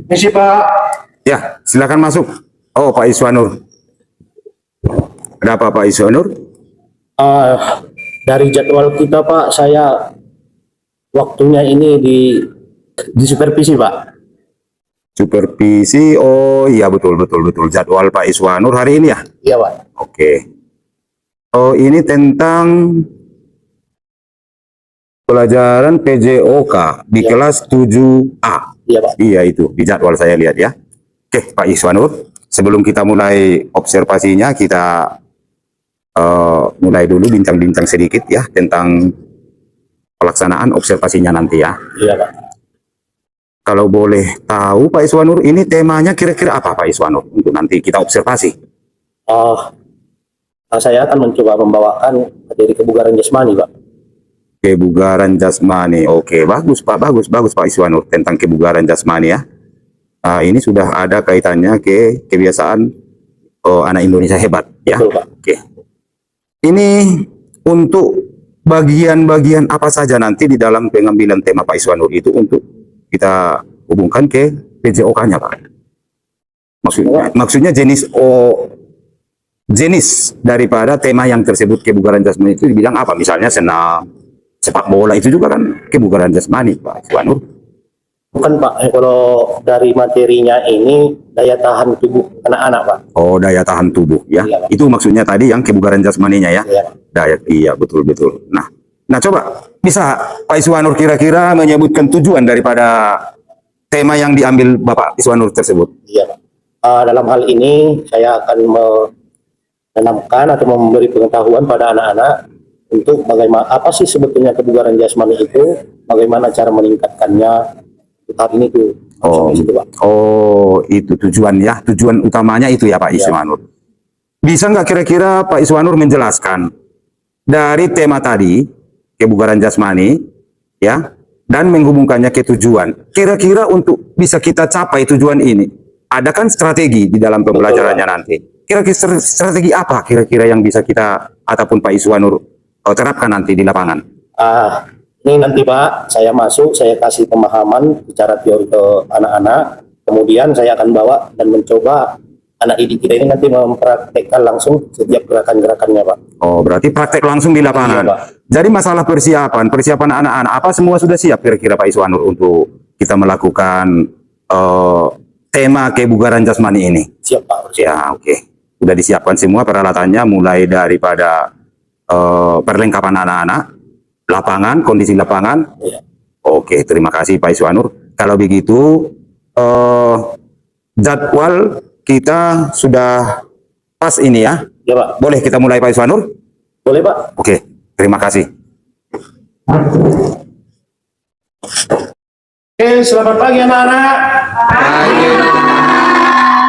Misi Pak. Ya, silakan masuk. Oh, Pak Iswanur. Ada apa Pak Iswanur? Dari jadwal kita Pak, saya waktunya ini di supervisi Pak. Supervisi. Oh iya, betul. Jadwal Pak Iswanur hari ini ya? Iya Pak. Oke. Oh, ini tentang pelajaran PJOK di Ya. kelas 7A. Iya Pak. Iya, itu di jadwal saya lihat ya. Oke, Pak Iswanur, sebelum kita mulai observasinya, kita mulai dulu bincang-bincang sedikit ya tentang pelaksanaan observasinya nanti ya. Iya Pak. Kalau boleh tahu Pak Iswanur, ini temanya kira-kira apa Pak Iswanur untuk nanti kita observasi? Saya akan mencoba membawakan materi kebugaran jasmani Pak. Kebugaran jasmani. Oke, bagus Pak, bagus Pak Iswanur tentang kebugaran jasmani ya. Ini sudah ada kaitannya ke kebiasaan anak Indonesia hebat ya. Betul Pak. Oke. Ini untuk bagian-bagian apa saja nanti di dalam pengambilan tema Pak Iswanur itu untuk kita hubungkan ke PJOK-nya Pak. Maksudnya jenis daripada tema yang tersebut kebugaran jasmani itu dibilang apa? Misalnya senam, sepak bola itu juga kan kebugaran jasmani Pak Iswanur. Bukan Pak, kalau dari materinya ini daya tahan tubuh anak-anak Pak. Oh, daya tahan tubuh ya. Iya, Pak. Itu maksudnya tadi yang kebugaran jasmaninya ya. Iya, Pak. Iya betul. Nah coba bisa Pak Iswanur kira-kira menyebutkan tujuan daripada tema yang diambil Bapak Iswanur tersebut. Iya Pak. Dalam hal ini saya akan menanamkan atau memberi pengetahuan pada anak-anak untuk bagaimana apa sih sebetulnya kebugaran jasmani itu, bagaimana cara meningkatkannya. Tahap ini tuh. Itu tujuan ya. Tujuan utamanya itu ya Pak Iswanur. Bisa nggak kira-kira Pak Iswanur menjelaskan dari tema tadi kebugaran jasmani ya dan menghubungkannya ke tujuan. Kira-kira untuk bisa kita capai tujuan ini, ada kan strategi di dalam pembelajarannya nanti. Kira-kira strategi apa kira-kira yang bisa kita ataupun Pak Iswanur terapkan nanti di lapangan? Ini nanti Pak, saya masuk, saya kasih pemahaman secara teori ke anak-anak, kemudian saya akan bawa dan mencoba anak didik kita ini nanti mempraktekkan langsung setiap gerakan-gerakannya Pak. Oh, berarti praktek langsung di lapangan. Iya, Pak. Jadi masalah persiapan anak-anak, apa semua sudah siap kira-kira Pak Iswanur untuk kita melakukan tema kebugaran jasmani ini? Siap Pak. Siap. Ya, oke. Sudah disiapkan semua peralatannya, mulai daripada perlengkapan anak-anak, lapangan, kondisi lapangan. Iya. Oke, terima kasih Pak Iswanur. Kalau begitu, jadwal kita sudah pas ini ya. Ya Pak. Boleh kita mulai Pak Iswanur? Boleh Pak. Oke, terima kasih. Oke, selamat pagi anak-anak.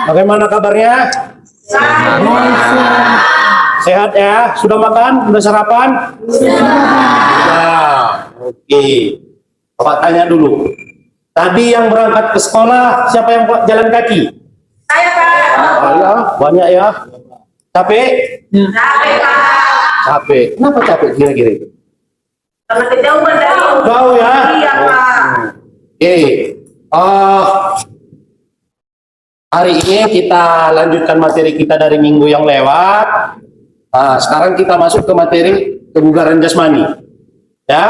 Bagaimana kabarnya? Sehat ya? Sudah makan? Sudah sarapan? Sudah. Oke. Bapak tanya dulu. Tadi yang berangkat ke sekolah, siapa yang jalan kaki? Saya Pak. Oh, ya, banyak ya. Capek? Capek Pak. Capek. Kenapa capek kira-kira? Karena kejauhan dari rumah. Jauh ya? Iya Pak. Oke. Hari ini kita lanjutkan materi kita dari minggu yang lewat. Sekarang kita masuk ke materi kebugaran jasmani. Ya.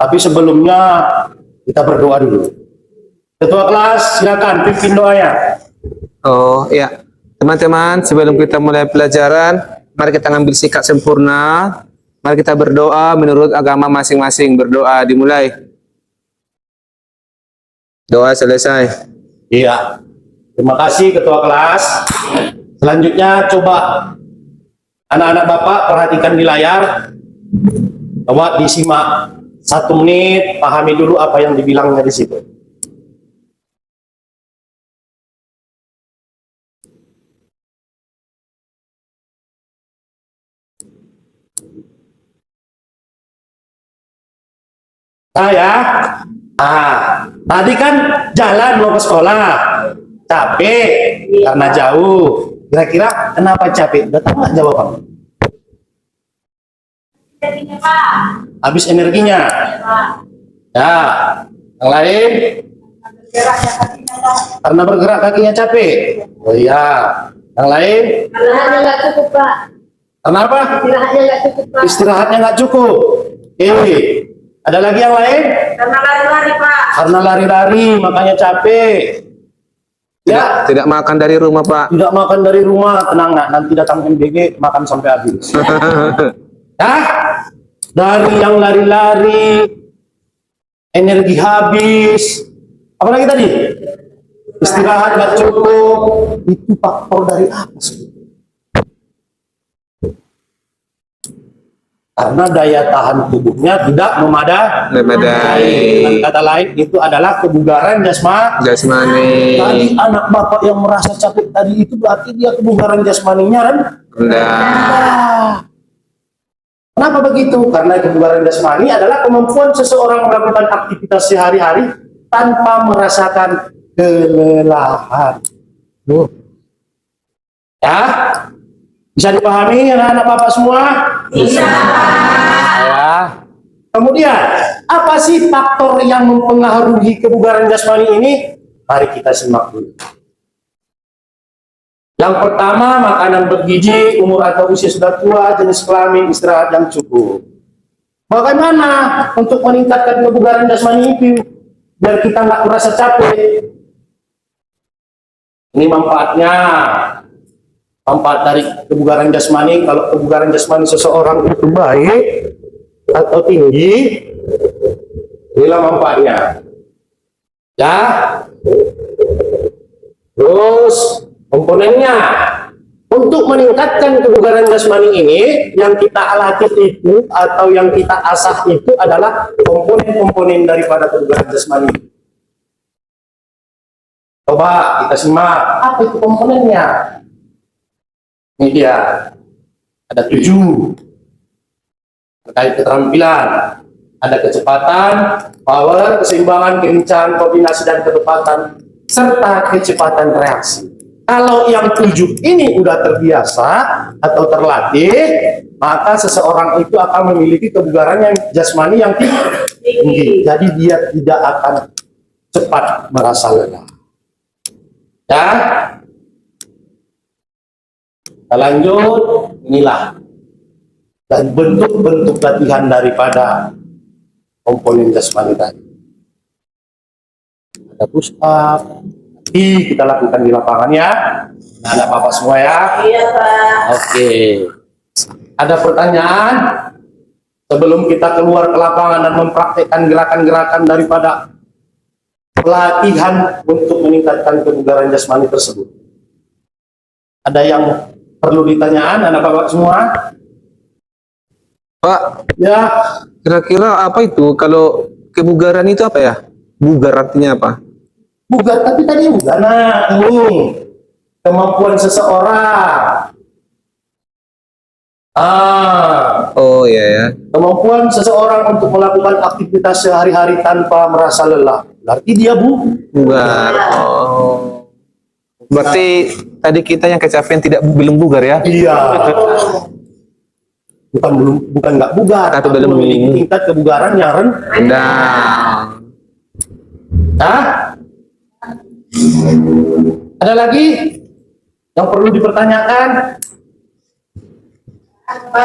Tapi sebelumnya kita berdoa dulu. Ketua kelas, silakan pimpin doanya. Oh iya, teman-teman, sebelum kita mulai pelajaran, mari kita ngambil sikap sempurna. Mari kita berdoa menurut agama masing-masing. Berdoa dimulai. Doa selesai. Iya. Terima kasih Ketua kelas. Selanjutnya coba anak-anak Bapak perhatikan di layar. Coba disimak 1 menit, pahami dulu apa yang dibilangnya di situ. Tadi kan jalan mau ke sekolah, capek karena jauh. Kira-kira kenapa capek? Udah tahu nggak jawaban? Jadinya Pak. Habis energinya. Ya Pak. Ya, yang lain? Karena bergerak kakinya capek. Oh iya. Yang lain? Istirahatnya nggak cukup, Pak. Kenapa? Istirahatnya nggak cukup, Pak. Istirahatnya nggak cukup. Oke. Ada lagi yang lain? Karena lari-lari, Pak. Karena lari-lari, makanya capek. Ya, Tidak makan dari rumah, Pak. tidak makan dari rumah, tenang nak, nanti datang MBG makan sampai habis. Ya, dari yang lari-lari, energi habis, apa lagi tadi? Istirahat nggak cukup, itu faktor dari apa sih? Karena daya tahan tubuhnya tidak memadai. Dengan kata lain, itu adalah kebugaran Jasmani. Tadi anak bapak yang merasa capek tadi itu berarti dia kebugaran jasmaninya Rendah. rendah. Kenapa begitu? Karena kebugaran jasmani adalah kemampuan seseorang melakukan aktivitas sehari-hari tanpa merasakan kelelahan. Ya, bisa dipahami anak-anak bapak semua? Bisa. Ya. Kemudian, apa sih faktor yang mempengaruhi kebugaran jasmani ini? Mari kita simak dulu. Yang pertama, makanan bergizi, umur atau usia sudah tua, jenis kelamin, istirahat yang cukup. Bagaimana untuk meningkatkan kebugaran jasmani itu? Biar kita nggak merasa capek. Ini manfaatnya. Manfaat dari kebugaran jasmani, kalau kebugaran jasmani seseorang itu baik atau tinggi, inilah manfaatnya. Ya. Terus komponennya untuk meningkatkan kebugaran jasmani ini, yang kita latih itu atau yang kita asah itu adalah komponen-komponen daripada kebugaran jasmani. Coba kita simak, apa itu komponennya? Ini dia, ada 7 terkait keterampilan, ada kecepatan, power, keseimbangan, kelincahan, koordinasi dan ketepatan, serta kecepatan reaksi. Kalau yang 7 ini udah terbiasa atau terlatih, maka seseorang itu akan memiliki kebugaran yang jasmani yang tinggi. Jadi dia tidak akan cepat merasa lelah. Ya. Kita lanjut, inilah dan bentuk-bentuk latihan daripada komponen jasmani tadi. Ada push up, nanti kita lakukan di lapangan ya, anak bapak semua ya. Iya, Pak. Oke. Ada pertanyaan sebelum kita keluar ke lapangan dan mempraktekkan gerakan-gerakan daripada pelatihan untuk meningkatkan kebugaran jasmani tersebut? Ada yang perlu ditanyakan anak bapak semua? Pak, Ya, kira-kira apa itu kalau kebugaran itu apa ya? Bugar artinya apa? bugar tapi tadi bukan. Nah, ini kemampuan seseorang. Oh iya ya. Kemampuan seseorang untuk melakukan aktivitas sehari-hari tanpa merasa lelah. Berarti dia Bugar. Oh. Berarti tadi kita yang kecapean belum bugar ya? Iya. Bukan nggak bugar, Tapi tapi belum memiliki tingkat kebugaran yang rendah. Rendah. Hah? Ada lagi yang perlu dipertanyakan? Ada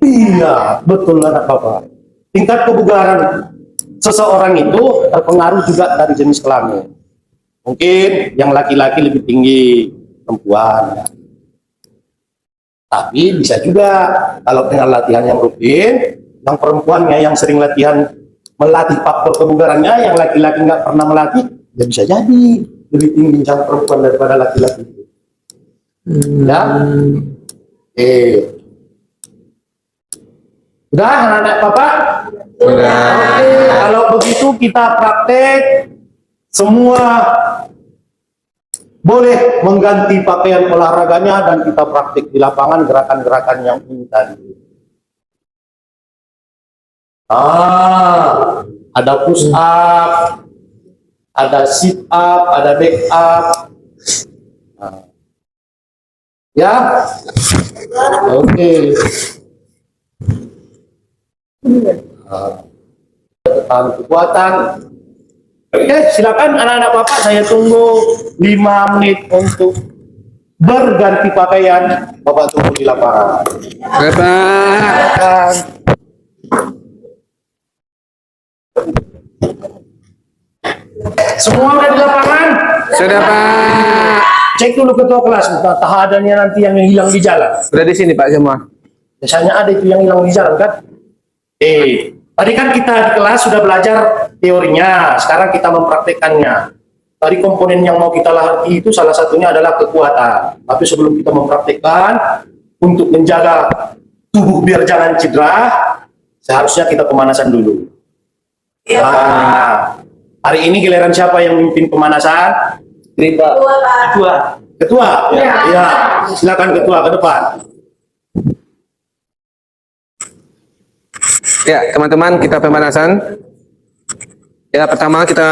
Iya, betul anak bapak. Tingkat kebugaran seseorang itu terpengaruh juga dari jenis kelamin. Mungkin yang laki-laki lebih tinggi perempuan. Ya. Tapi bisa juga kalau dengan latihan yang rutin, yang perempuannya yang sering latihan melatih faktor kebugarannya, yang laki-laki nggak pernah melatih, ya bisa jadi lebih tinggi yang perempuan daripada laki-laki. Ya, udah anak-anak bapak. Udah. Oke, kalau begitu kita praktek semua boleh mengganti pakaian olahraganya dan kita praktik di lapangan gerakan-gerakan yang ini tadi. Ada push up, ada sit up, ada back up. Ya. Oke. Tentang kekuatan. Oke, silakan anak-anak Bapak, saya tunggu 5 menit untuk berganti pakaian. Bapak tunggu di lapangan. Oke, Pak. Semua ada di lapangan. Sudah, Pak. Cek dulu ketua kelas, entah adanya nanti yang hilang di jalan. Sudah di sini, Pak, semua. Biasanya ada itu yang hilang di jalan kan? Tadi kan kita di kelas sudah belajar teorinya, sekarang kita mempraktekannya. Tadi komponen yang mau kita latih itu salah satunya adalah kekuatan. Tapi sebelum kita mempraktekkan, untuk menjaga tubuh biar jangan cedera, seharusnya kita pemanasan dulu. Nah, hari ini giliran siapa yang memimpin pemanasan? Dua, Pak. Ketua? Ya. Silakan ketua ke depan. Ya, teman-teman, kita pemanasan. Ya, pertama kita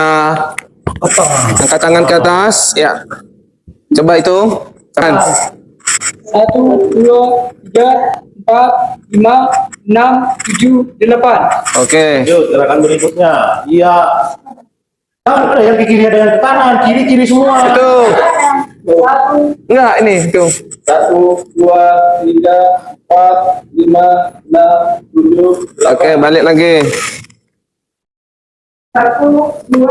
angkat tangan ke atas. Ya. Coba itu. Tangan. 1, 2, 3, 4, 5, 6, 7, 8. Oke. Yuk, gerakan berikutnya. Iya. Kan ada yang ke kiri, ada yang ke kanan. Kiri-kiri semua. Itu. Enggak, ini. Itu. 1, 2, 3, 4, 5, 6, 7, Oke, balik lagi. 1, 2,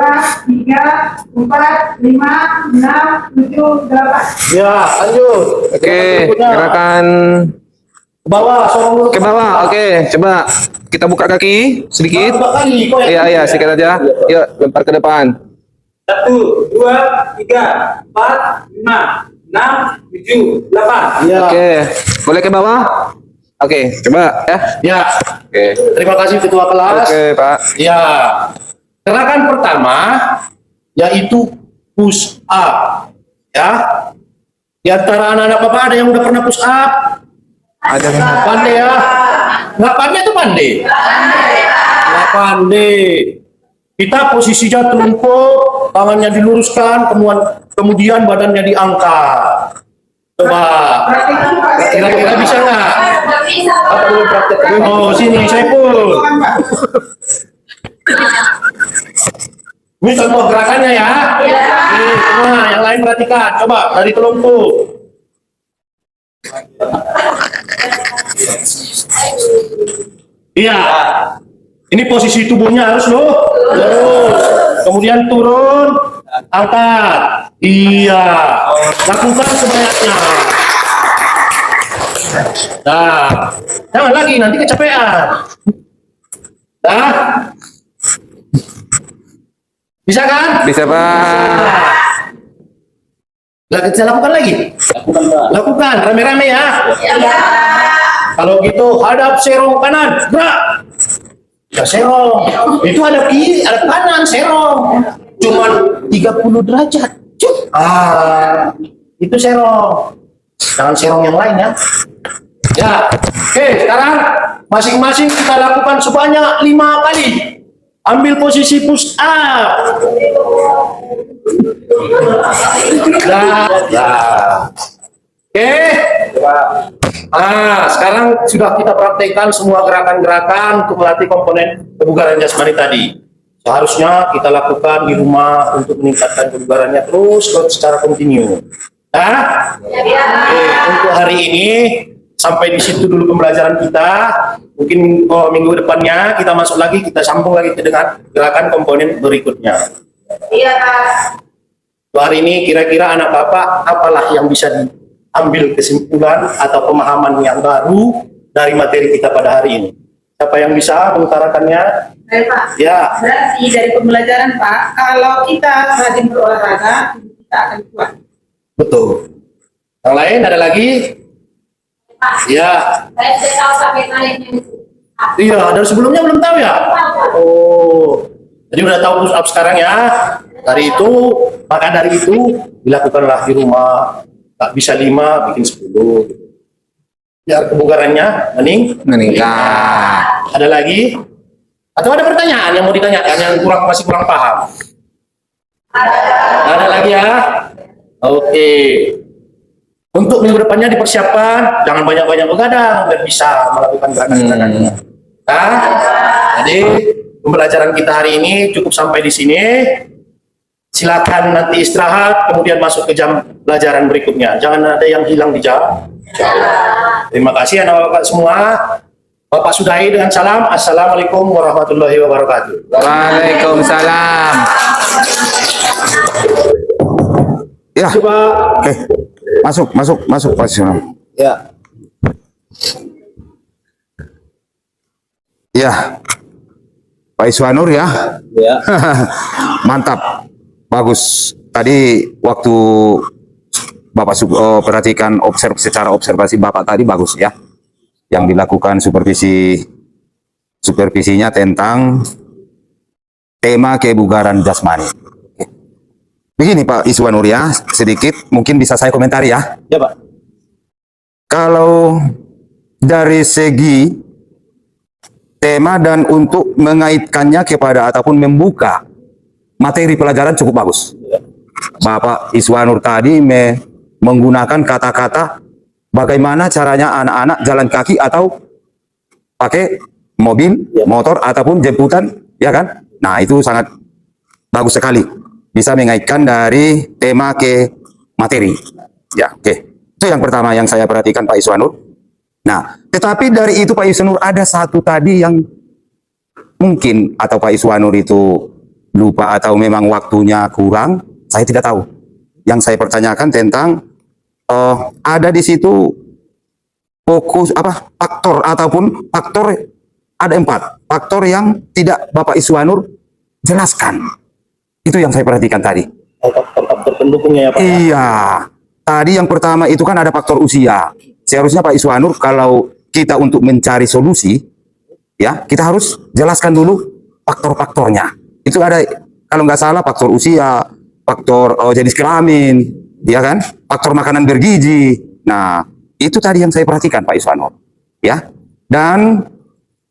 3, 4, 5, 6, 7, 8. Ya, lanjut. Oke, Berikutnya. gerakan Ke bawah, sorong dulu ke bawah. Oke, coba kita buka kaki sedikit. Dua kali. Kok yang Iya, iya, ketiga? sedikit aja. Yuk, lempar ke depan. 1, 2, 3, 4, 5, 6, 7, 8. Iya. Oke, boleh ke bawah? Oke, coba ya. Ya. Oke. Terima kasih ketua kelas. Oke, Pak. Ya. Gerakan pertama yaitu push up. Ya. Di antara anak-anak Bapak ada yang udah pernah push up? Ada. Pandai ya? Nggak pandai itu pandai? Nggak pandai. Kita posisinya telungkup, tangannya diluruskan, kemudian badannya diangkat. Coba. Kira-kira bisa nggak? Apa belum praktek? Oh, sini, saya pun. Ini contoh gerakannya ya. Ini semua, yang lain perhatikan. Coba dari telungkup. Iya. Ini posisi tubuhnya harus loh. Kemudian turun, angkat. Iya. Lakukan sebanyaknya. Nah, jangan lagi nanti kecapean. Nah. Bisa kan? Bisa, Pak. Kita lakukan lagi. Lakukan rame-rame ya. Kalau gitu hadap serong kanan, gerak. Ya serong. Itu hadap kiri, hadap kanan, serong. Cuman 30 derajat. Cuk. Itu serong. Jangan serong yang lain ya. Ya. Oke, sekarang masing-masing kita lakukan sebanyak 5 kali. Ambil posisi push up. Oke. Sekarang sudah kita praktekkan semua gerakan-gerakan untuk melatih komponen kebugaran jasmani tadi. Seharusnya kita lakukan di rumah untuk meningkatkan kebugarannya terus secara kontinu. Oke, untuk hari ini sampai di situ dulu pembelajaran kita. Mungkin minggu depannya kita masuk lagi, kita sambung lagi dengan gerakan komponen berikutnya. Iya, Pak. Hari ini kira-kira anak Bapak apalah yang bisa diambil kesimpulan atau pemahaman yang baru dari materi kita pada hari ini? Siapa yang bisa mengutarakannya? Baik, Pak. Ya. Berarti dari pembelajaran Pak, kalau kita rajin berolahraga, kita akan kuat. Betul. Yang lain ada lagi? Pak, Ya. saya sudah tahu sampai naiknya. Iya, dari sebelumnya belum tahu ya? Oh. Jadi udah tahu push up sekarang ya. Dari itu, maka dari itu dilakukanlah di rumah. Tak bisa 5, bikin 10. Biar kebugarannya Meningkat. Ada lagi? Atau ada pertanyaan yang mau ditanyakan yang masih kurang paham? Ada lagi ya? Oke. Untuk minggu depannya dipersiapkan, jangan banyak-banyak begadang biar bisa melakukan gerakan-gerakan. Nah, jadi pembelajaran kita hari ini cukup sampai di sini. Silakan nanti istirahat, kemudian masuk ke jam pelajaran berikutnya. Jangan ada yang hilang di jam. Terima kasih anak-anak semua. Bapak sudahi dengan salam. Assalamualaikum warahmatullahi wabarakatuh. Waalaikumsalam. Ya, Coba. oke. Masuk Pak Iswanur. Ya. Ya, Pak Iswanur ya. Ya. Mantap, bagus. Tadi waktu Bapak perhatikan secara observasi Bapak tadi bagus ya. Yang dilakukan supervisinya tentang tema kebugaran jasmani. Oke. Begini Pak Iswanur ya, sedikit mungkin bisa saya komentari ya. Ya, Pak. Kalau dari segi tema dan untuk mengaitkannya kepada ataupun membuka materi pelajaran cukup bagus. Bapak Iswanur tadi menggunakan kata-kata bagaimana caranya anak-anak jalan kaki atau pakai mobil, motor ataupun jemputan, ya kan? Nah, itu sangat bagus sekali. Bisa mengaitkan dari tema ke materi. Ya, oke. Itu yang pertama yang saya perhatikan Pak Iswanur. Nah, tetapi dari itu Pak Iswanur ada satu tadi yang mungkin atau Pak Iswanur itu lupa atau memang waktunya kurang, saya tidak tahu. Yang saya pertanyakan tentang ada di situ fokus faktor ataupun faktor ada 4 faktor yang tidak Bapak Iswanur jelaskan. Itu yang saya perhatikan tadi. Faktor pendukungnya ya, Pak. Iya. Tadi yang pertama itu kan ada faktor usia. Seharusnya Pak Iswanur kalau kita untuk mencari solusi, ya kita harus jelaskan dulu faktor-faktornya. Itu ada kalau nggak salah faktor usia, faktor jenis kelamin, ya kan? Faktor makanan bergizi. Nah, itu tadi yang saya perhatikan Pak Iswanur. Ya. Dan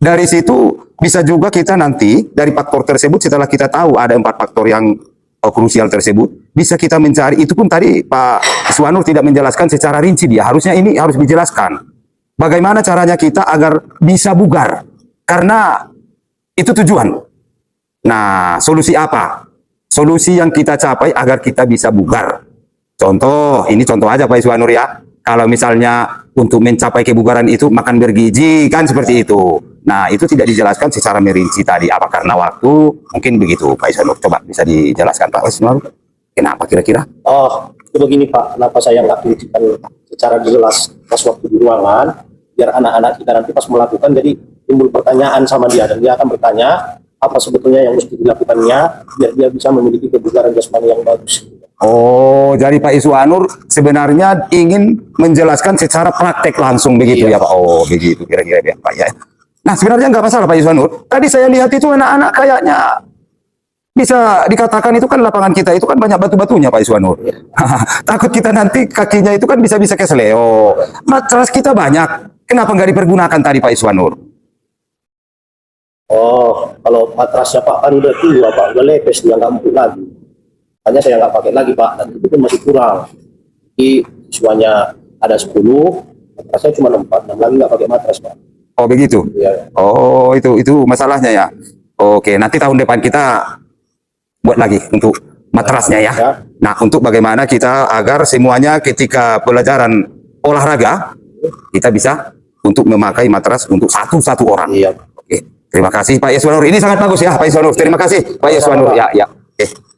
dari situ bisa juga kita nanti dari faktor tersebut setelah kita tahu ada 4 faktor yang krusial tersebut, bisa kita mencari, itu pun tadi Pak Iswanur tidak menjelaskan secara rinci dia, harusnya ini harus dijelaskan. Bagaimana caranya kita agar bisa bugar, karena itu tujuan. Nah, solusi apa? Solusi yang kita capai agar kita bisa bugar. Contoh, ini contoh aja Pak Iswanur ya, kalau misalnya untuk mencapai kebugaran itu makan bergizi, kan seperti itu. Nah, itu tidak dijelaskan secara merinci tadi. Apa karena waktu? Mungkin begitu, Pak Iswanur. Coba bisa dijelaskan, Pak Iswanur. Kenapa kira-kira? Oh, itu begini Pak. Kenapa saya nggak tunjukkan secara jelas pas waktu di ruangan, biar anak-anak kita nanti pas melakukan, jadi timbul pertanyaan sama dia. Dan dia akan bertanya, apa sebetulnya yang mesti dilakukannya, biar dia bisa memiliki kebugaran jasmani yang bagus. Oh, jadi Pak Iswanur sebenarnya ingin menjelaskan secara praktek langsung begitu ya Pak? Oh, begitu kira-kira ya Pak ya. Nah, sebenarnya nggak masalah Pak Iswanur. Tadi saya lihat itu anak-anak kayaknya bisa dikatakan itu kan lapangan kita itu kan banyak batu-batunya Pak Iswanur. Takut kita nanti kakinya itu kan bisa-bisa kesleo. Matras kita banyak. Kenapa nggak dipergunakan tadi Pak Iswanur? Oh, kalau matrasnya Pak kan udah tua Pak, udah lepes, dia nggak empuk lagi. Hanya saya nggak pakai lagi Pak, dan itu pun masih kurang. Jadi siswanya ada 10, matrasnya cuma 4, 6 lagi nggak pakai matras Pak. Oh begitu. Ya. Oh itu masalahnya ya. Oke, nanti tahun depan kita buat lagi untuk matrasnya ya. Nah, untuk bagaimana kita agar semuanya ketika pelajaran olahraga kita bisa untuk memakai matras untuk satu orang. Iya. Oke, terima kasih Pak Iswanur. Ini sangat bagus ya Pak Iswanur. Terima kasih Pak Iswanur. Ya. Oke.